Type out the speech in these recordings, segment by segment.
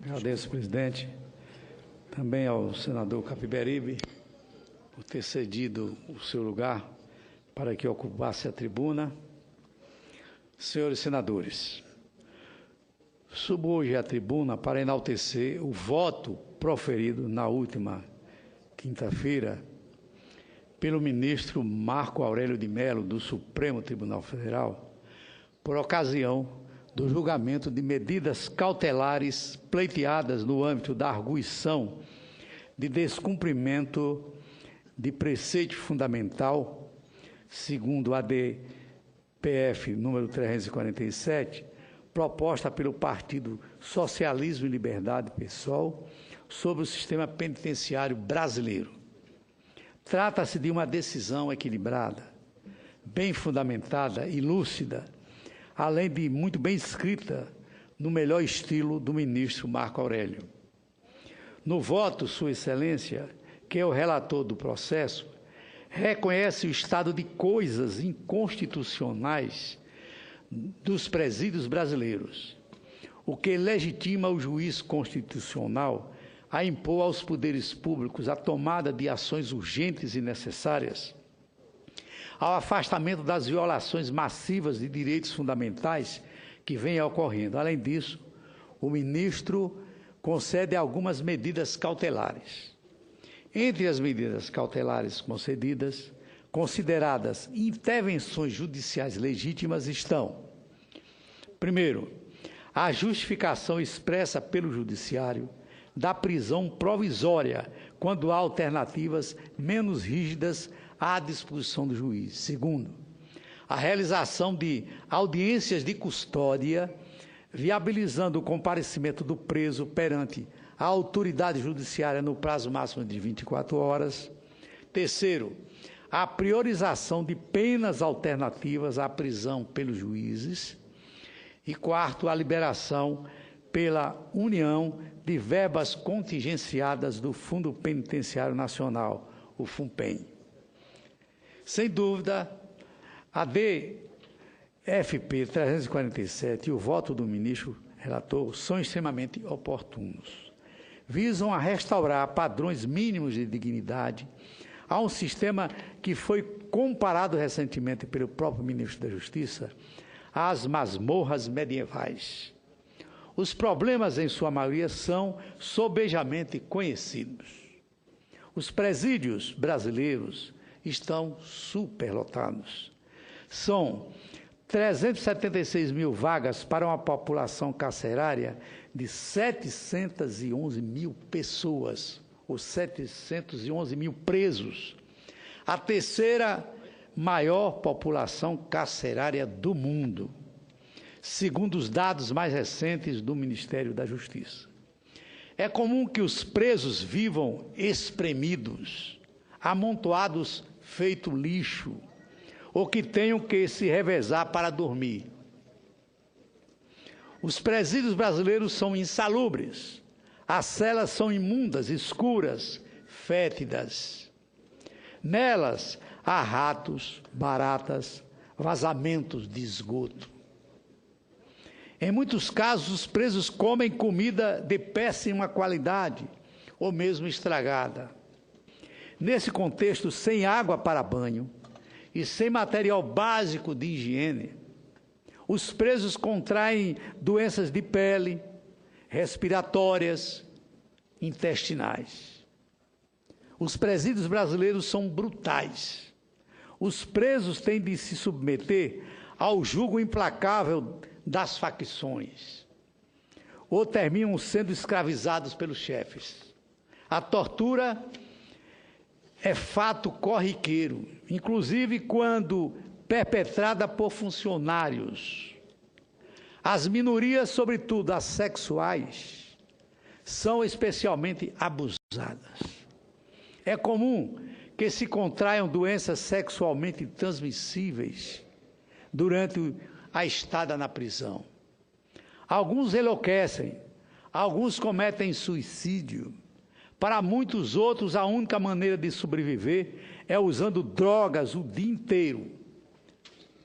Agradeço, presidente, também ao senador Capiberibe por ter cedido o seu lugar para que ocupasse a tribuna. Senhores senadores, subo hoje à tribuna para enaltecer o voto proferido na última quinta-feira pelo ministro Marco Aurélio de Mello, do Supremo Tribunal Federal, por ocasião do julgamento de medidas cautelares pleiteadas no âmbito da arguição de descumprimento de preceito fundamental, segundo a DPF número 347, proposta pelo Partido Socialismo e Liberdade, PSOL, sobre o sistema penitenciário brasileiro. Trata-se de uma decisão equilibrada, bem fundamentada e lúcida, além de muito bem escrita, no melhor estilo do ministro Marco Aurélio. No voto, Sua Excelência, que é o relator do processo, reconhece o estado de coisas inconstitucionais dos presídios brasileiros, o que legitima o juiz constitucional a impor aos poderes públicos a tomada de ações urgentes e necessárias ao afastamento das violações massivas de direitos fundamentais que vêm ocorrendo. Além disso, o ministro concede algumas medidas cautelares. Entre as medidas cautelares concedidas, consideradas intervenções judiciais legítimas, estão: primeiro, a justificação expressa pelo Judiciário da prisão provisória, quando há alternativas menos rígidas à disposição do juiz. Segundo, a realização de audiências de custódia, viabilizando o comparecimento do preso perante a autoridade judiciária no prazo máximo de 24 horas. Terceiro, a priorização de penas alternativas à prisão pelos juízes. E quarto, a liberação pela União de verbas contingenciadas do Fundo Penitenciário Nacional, o FUNPEN. Sem dúvida, a DFP 347 e o voto do ministro relator são extremamente oportunos. Visam a restaurar padrões mínimos de dignidade a um sistema que foi comparado recentemente pelo próprio ministro da Justiça às masmorras medievais. Os problemas, em sua maioria, são sobejamente conhecidos. Os presídios brasileiros estão superlotados. São 376 mil vagas para uma população carcerária de 711 mil pessoas, ou 711 mil presos. A terceira maior população carcerária do mundo, segundo os dados mais recentes do Ministério da Justiça. É comum que os presos vivam espremidos, amontoados feito lixo, ou que tenham que se revezar para dormir. Os presídios brasileiros são insalubres, as celas são imundas, escuras, fétidas. Nelas há ratos, baratas, vazamentos de esgoto. Em muitos casos, os presos comem comida de péssima qualidade ou mesmo estragada. Nesse contexto, sem água para banho e sem material básico de higiene, os presos contraem doenças de pele, respiratórias, intestinais. Os presídios brasileiros são brutais. Os presos têm de se submeter ao jugo implacável das facções, ou terminam sendo escravizados pelos chefes. A tortura é fato corriqueiro, inclusive quando perpetrada por funcionários. As minorias, sobretudo as sexuais, são especialmente abusadas. É comum que se contraiam doenças sexualmente transmissíveis durante a estada na prisão. Alguns enlouquecem, alguns cometem suicídio. Para muitos outros, a única maneira de sobreviver é usando drogas o dia inteiro,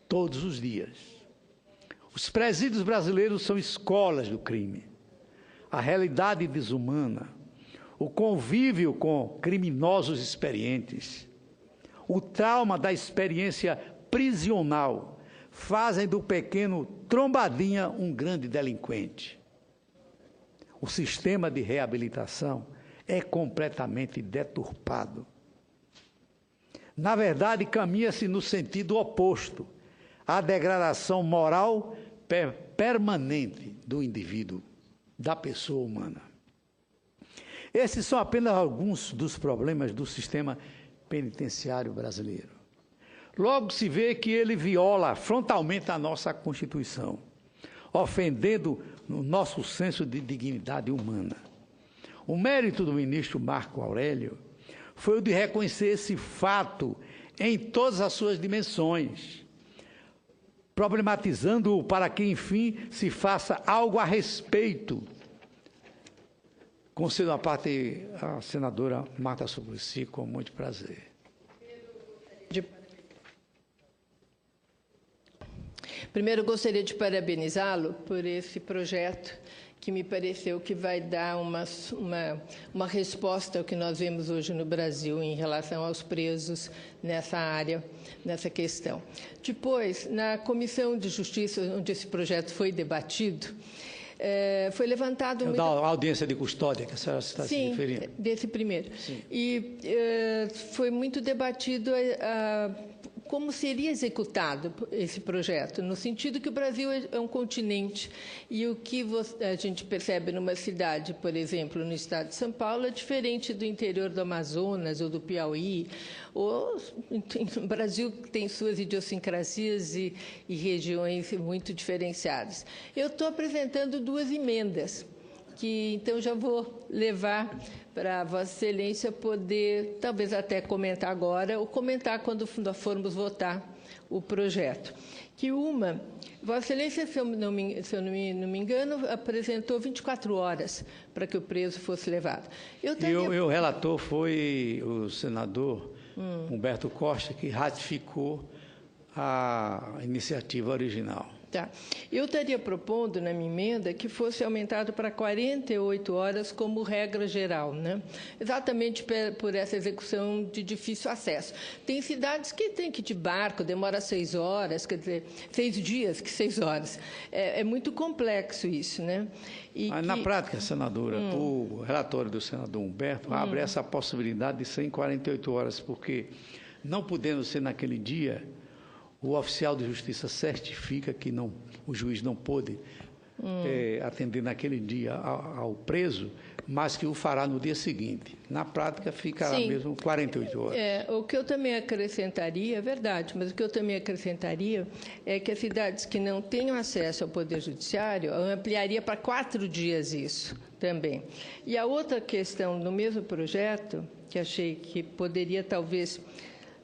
todos os dias. Os presídios brasileiros são escolas do crime. a realidade desumana, o convívio com criminosos experientes, o trauma da experiência prisional fazem do pequeno Trombadinha um grande delinquente. O sistema de reabilitação é completamente deturpado. Na verdade, caminha-se no sentido oposto, à degradação moral permanente do indivíduo, da pessoa humana. Esses são apenas alguns dos problemas do sistema penitenciário brasileiro. Logo se vê que ele viola frontalmente a nossa Constituição, ofendendo o nosso senso de dignidade humana. O mérito do ministro Marco Aurélio foi o de reconhecer esse fato em todas as suas dimensões, problematizando-o para que, enfim, se faça algo a respeito. Concedo a parte à senadora Marta Suplicy com muito prazer. Primeiro, gostaria de parabenizá-lo por esse projeto que me pareceu que vai dar uma resposta ao que nós vemos hoje no Brasil em relação aos presos nessa área, nessa questão. Depois, na Comissão de Justiça, onde esse projeto foi debatido, foi levantado... Da audiência de custódia que a senhora está se referindo. Sim, desse primeiro. Sim. E foi muito debatido como seria executado esse projeto, no sentido que o Brasil é um continente e o que a gente percebe numa cidade, por exemplo, no estado de São Paulo, é diferente do interior do Amazonas ou do Piauí. O Brasil tem suas idiosincrasias e regiões muito diferenciadas. Eu estou apresentando 2 emendas, que então já vou levar para Vossa Excelência poder, talvez até comentar agora, ou comentar quando formos votar o projeto. Que uma, Vossa Excelência, se eu não me engano, apresentou 24 horas para que o preso fosse levado. E o relator foi o senador Humberto Costa, que ratificou a iniciativa original. Tá. Eu estaria propondo, na minha emenda, que fosse aumentado para 48 horas como regra geral, né? Exatamente por essa execução de difícil acesso. Tem cidades que tem que ir de barco, demora 6 horas, quer dizer, 6 dias, que 6 horas. É muito complexo isso, né? Mas, na prática, senadora, o relatório do senador Humberto abre essa possibilidade de ser em 48 horas, porque, não podendo ser naquele dia, o oficial de justiça certifica que o juiz não pôde atender naquele dia ao preso, mas que o fará no dia seguinte. Na prática, ficará mesmo 48 horas. O que eu também acrescentaria, é verdade, mas o que eu também acrescentaria é que as cidades que não tenham acesso ao Poder Judiciário, eu ampliaria para 4 dias isso também. E a outra questão no mesmo projeto, que achei que poderia talvez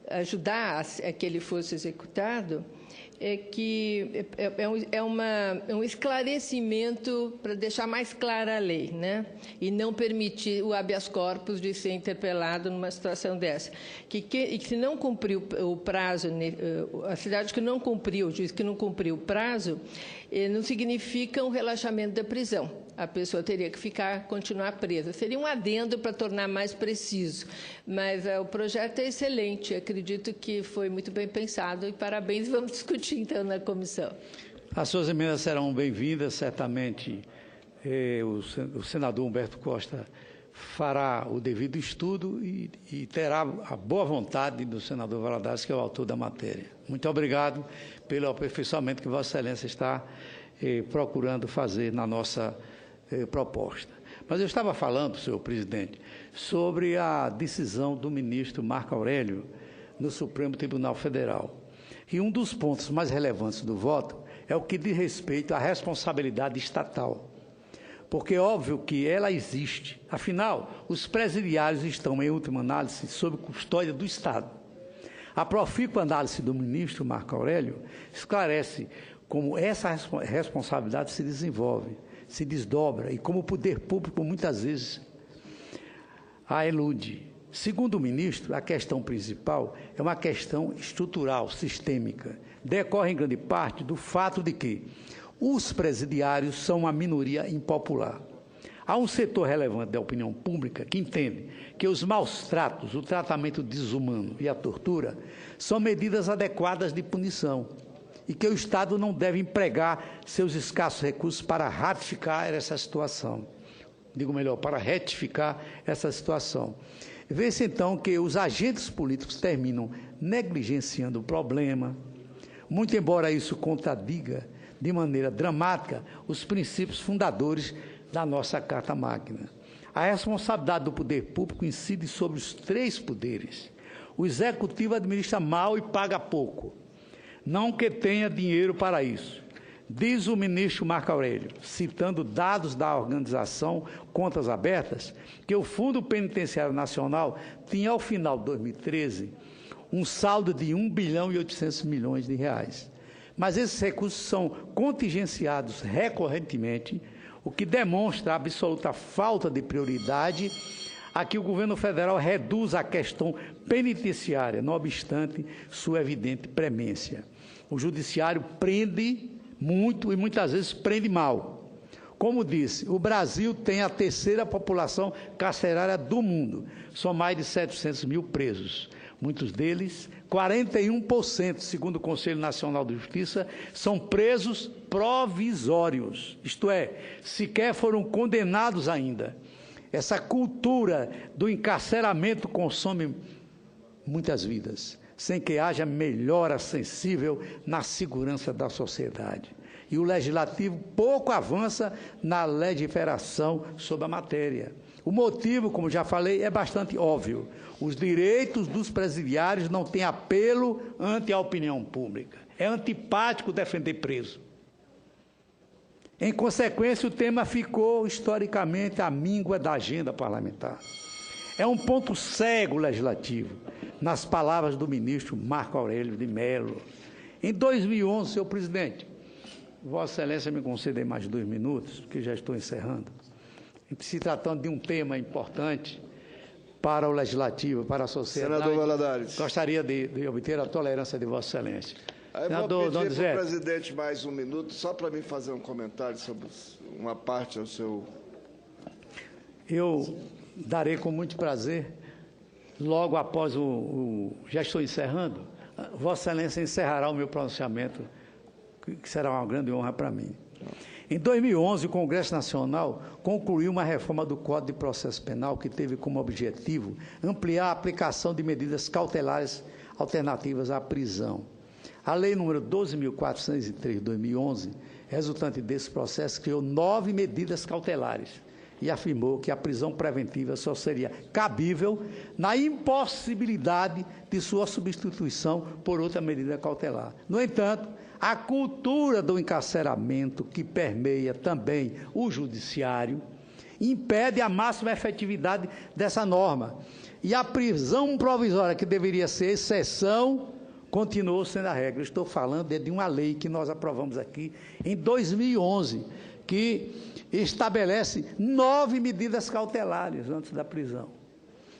ajudar a que ele fosse executado, é que é um esclarecimento para deixar mais clara a lei, né? E não permitir o habeas corpus de ser interpelado numa situação dessa. Que se não cumpriu o prazo, a cidade que não cumpriu, o juiz que não cumpriu o prazo, não significa um relaxamento da prisão. A pessoa teria que continuar presa. Seria um adendo para tornar mais preciso. Mas o projeto é excelente. Acredito que foi muito bem pensado. E parabéns, vamos discutir, então, na comissão. As suas emendas serão bem-vindas. Certamente, o senador Humberto Costa fará o devido estudo e terá a boa vontade do senador Valadares, que é o autor da matéria. Muito obrigado pelo aperfeiçoamento que Vossa Excelência está procurando fazer na nossa proposta. Mas eu estava falando, senhor presidente, sobre a decisão do ministro Marco Aurélio no Supremo Tribunal Federal. E um dos pontos mais relevantes do voto é o que diz respeito à responsabilidade estatal. Porque é óbvio que ela existe. Afinal, os presidiários estão, em última análise, sob custódia do Estado. A profícua análise do ministro Marco Aurélio esclarece como essa responsabilidade se desenvolve, se desdobra e como o poder público muitas vezes a elude. Segundo o ministro, a questão principal é uma questão estrutural, sistêmica. Decorre em grande parte do fato de que os presidiários são uma minoria impopular. Há um setor relevante da opinião pública que entende que os maus tratos, o tratamento desumano e a tortura são medidas adequadas de punição e que o Estado não deve empregar seus escassos recursos para ratificar essa situação. Digo melhor, para retificar essa situação. Vê-se, então, que os agentes políticos terminam negligenciando o problema, muito embora isso contradiga de maneira dramática os princípios fundadores da nossa Carta Magna. A responsabilidade do poder público incide sobre os três poderes. O executivo administra mal e paga pouco, não que tenha dinheiro para isso. Diz o ministro Marco Aurélio, citando dados da organização Contas Abertas, que o Fundo Penitenciário Nacional tinha, ao final de 2013, um saldo de 1 bilhão e 800 milhões de reais. Mas esses recursos são contingenciados recorrentemente, o que demonstra a absoluta falta de prioridade a que o governo federal reduz a questão penitenciária, não obstante sua evidente premência. O judiciário prende muito e muitas vezes prende mal. Como disse, o Brasil tem a terceira população carcerária do mundo. São mais de 700 mil presos. Muitos deles, 41%, segundo o Conselho Nacional de Justiça, são presos provisórios, isto é, sequer foram condenados ainda. Essa cultura do encarceramento consome muitas vidas, sem que haja melhora sensível na segurança da sociedade. E o Legislativo pouco avança na legiferação sobre a matéria. O motivo, como já falei, é bastante óbvio. Os direitos dos presidiários não têm apelo ante a opinião pública. É antipático defender preso. Em consequência, o tema ficou, historicamente, à míngua da agenda parlamentar. É um ponto cego legislativo, nas palavras do ministro Marco Aurélio de Mello. Em 2011, senhor presidente, Vossa Excelência me concede mais 2 minutos, porque já estou encerrando. Se tratando de um tema importante para o Legislativo, para a sociedade, senador Valadares, gostaria de obter a tolerância de Vossa Excelência. Aí Senador, vou pedir para o presidente mais 1 minuto, só para mim fazer um comentário sobre uma parte ao seu... Eu darei com muito prazer, logo após já estou encerrando, Vossa Excelência encerrará o meu pronunciamento, que será uma grande honra para mim. Em 2011, o Congresso Nacional concluiu uma reforma do Código de Processo Penal que teve como objetivo ampliar a aplicação de medidas cautelares alternativas à prisão. A Lei número 12.403 de 2011, resultante desse processo, criou 9 medidas cautelares e afirmou que a prisão preventiva só seria cabível na impossibilidade de sua substituição por outra medida cautelar. No entanto, a cultura do encarceramento, que permeia também o judiciário, impede a máxima efetividade dessa norma. E a prisão provisória, que deveria ser exceção, continuou sendo a regra. Eu estou falando de uma lei que nós aprovamos aqui em 2011, que estabelece 9 medidas cautelares antes da prisão.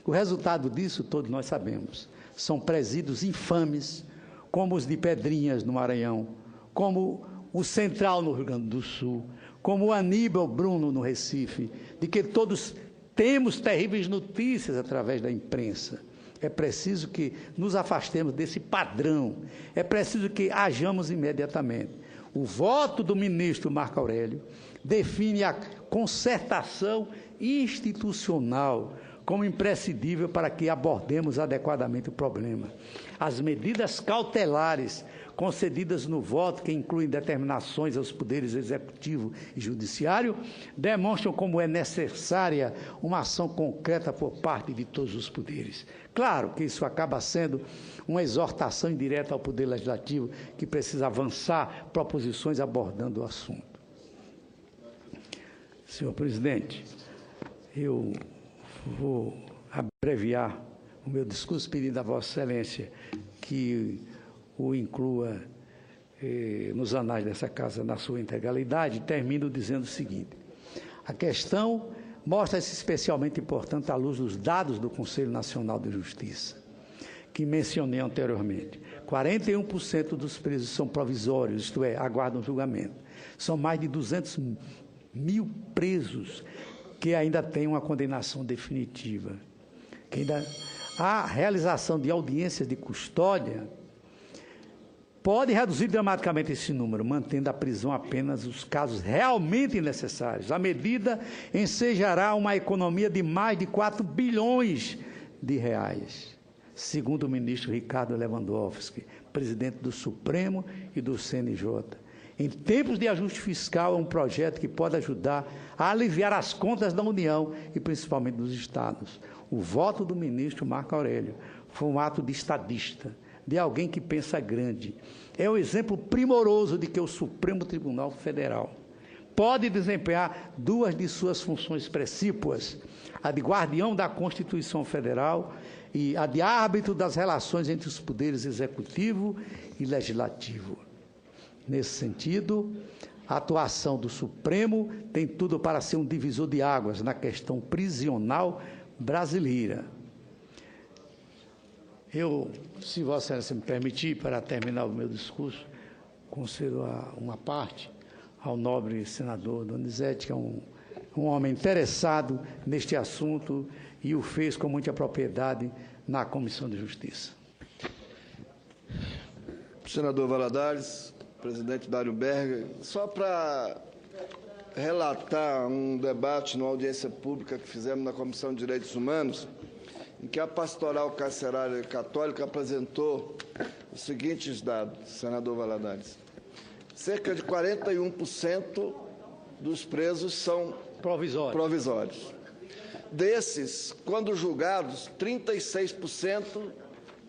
O resultado disso, todos nós sabemos, são presídios infames, como os de Pedrinhas, no Maranhão, como o Central, no Rio Grande do Sul, como o Aníbal Bruno, no Recife, de que todos temos terríveis notícias através da imprensa. É preciso que nos afastemos desse padrão, é preciso que hajamos imediatamente. O voto do ministro Marco Aurélio define a concertação institucional como imprescindível para que abordemos adequadamente o problema. As medidas cautelares concedidas no voto, que incluem determinações aos poderes executivo e judiciário, demonstram como é necessária uma ação concreta por parte de todos os poderes. Claro que isso acaba sendo uma exortação indireta ao Poder Legislativo, que precisa avançar proposições abordando o assunto. Senhor presidente, eu vou abreviar o meu discurso pedindo a Vossa Excelência que o inclua nos anais dessa Casa na sua integralidade. Termino dizendo o seguinte: a questão mostra-se especialmente importante à luz dos dados do Conselho Nacional de Justiça, que mencionei anteriormente. 41% dos presos são provisórios, isto é, aguardam julgamento. São mais de 200 mil presos que ainda tem uma condenação definitiva. Que ainda a realização de audiências de custódia pode reduzir dramaticamente esse número, mantendo a prisão apenas os casos realmente necessários. A medida ensejará uma economia de mais de 4 bilhões de reais, segundo o ministro Ricardo Lewandowski, presidente do Supremo e do CNJ. Em tempos de ajuste fiscal, é um projeto que pode ajudar a aliviar as contas da União e principalmente dos estados. O voto do ministro Marco Aurélio foi um ato de estadista, de alguém que pensa grande. É um exemplo primoroso de que o Supremo Tribunal Federal pode desempenhar duas de suas funções precípuas, a de guardião da Constituição Federal e a de árbitro das relações entre os poderes executivo e legislativo. Nesse sentido, a atuação do Supremo tem tudo para ser um divisor de águas na questão prisional brasileira. Eu, se Vossa Excelência me permitir, para terminar o meu discurso, concedo uma parte ao nobre senador Donizete, que é um homem interessado neste assunto e o fez com muita propriedade na Comissão de Justiça. Senador Valadares, presidente Dário Berger, só para relatar um debate numa audiência pública que fizemos na Comissão de Direitos Humanos, em que a Pastoral Carcerária Católica apresentou os seguintes dados, senador Valadares. Cerca de 41% dos presos são provisórios. Desses, quando julgados, 36%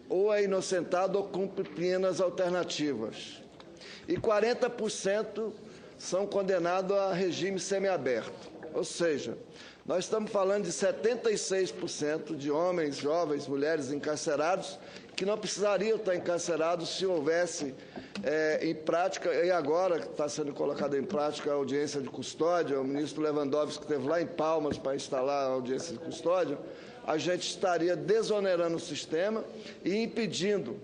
ou é inocentado ou cumpre penas alternativas. E 40% são condenados a regime semiaberto. Ou seja, nós estamos falando de 76% de homens, jovens, mulheres encarcerados que não precisariam estar encarcerados se houvesse em prática, e agora está sendo colocada em prática a audiência de custódia, o ministro Lewandowski esteve lá em Palmas para instalar a audiência de custódia, a gente estaria desonerando o sistema e impedindo,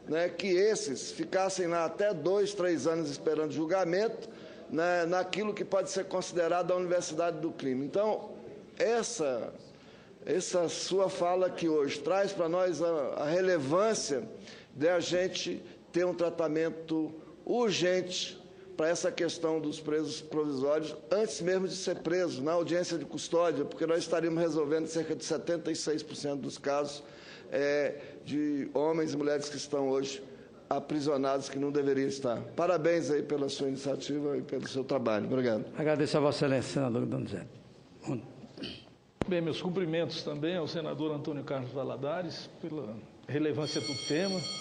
né, que esses ficassem lá até 2, 3 anos esperando julgamento, né, naquilo que pode ser considerado a universidade do crime. Então, essa sua fala aqui hoje traz para nós a relevância de a gente ter um tratamento urgente para essa questão dos presos provisórios, antes mesmo de ser preso, na audiência de custódia, porque nós estaríamos resolvendo cerca de 76% dos casos de homens e mulheres que estão hoje aprisionados, que não deveriam estar. Parabéns aí pela sua iniciativa e pelo seu trabalho. Obrigado. Agradeço a Vossa Excelência, senador Donizete. Bem, meus cumprimentos também ao senador Antônio Carlos Valadares pela relevância do tema.